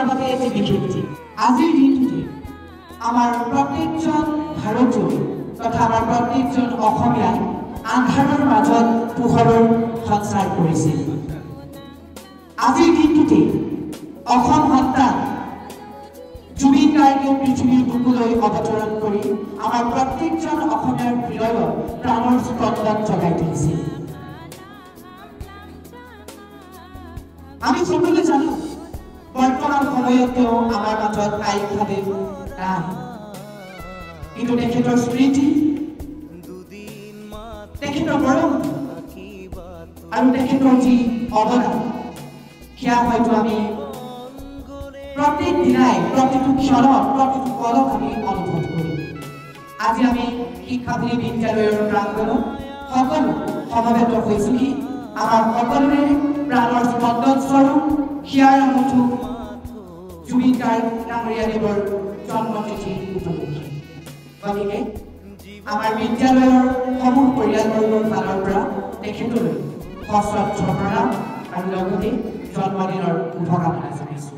বাবে এটি বিশেষ দিন আজিৰ দিনটোতে আমাৰ প্ৰত্যেকজন ভাৰতীয় তথা আমাৰ প্ৰত্যেকজন অসমীয়াই আন্ধাৰৰ মাজত পোহৰৰ সঞ্চাৰ কৰিছিল আজিৰ দিনটোতে অসম সন্তান জুবিন গাৰ্গে পৃথিৱীৰ বুকুলৈ অৱতৰণ কৰি আমাৰ প্ৰত্যেকজন অসমীয়াৰ হৃদয়ত প্ৰাণৰ স্পন্দন জগাই তুলিছিল আমি সকলোৱে জানো বৰ্তমান সময়ত তেওঁ আমাৰ মাজত কায়িকভাৱে নাই কিন্তু তেখেতৰ স্মৃতি তেখেতৰ মৰম আৰু তেখেতৰ যি অৱদান সেয়া হয়তো আমি প্ৰত্যেক দিনাই প্ৰতিটো ক্ষণত প্ৰতিটো পলত আমি অনুভৱ কৰোঁ আজি আমি শিক্ষাগুৰু বিদ্যালয়ৰ প্ৰাংগণত সকলো সমবেত হৈছোঁ কি আমাৰ সকলোৰে প্ৰাণৰ স্পন্দন স্বৰূপ হিয়াৰ আমঠু জুবিন গাৰ্গ ডাঙৰীয়াদেৱৰ জন্মতিথি উপলক্ষে গতিকে আমাৰ বিদ্যালয়ৰ সমূহ পৰিয়ালবৰ্গৰ ফালৰ পৰা তেখেতলৈ সশ্ৰদ্ধ প্ৰণাম আৰু লগতে জন্মদিনৰ শুভকামনা জনাইছোঁ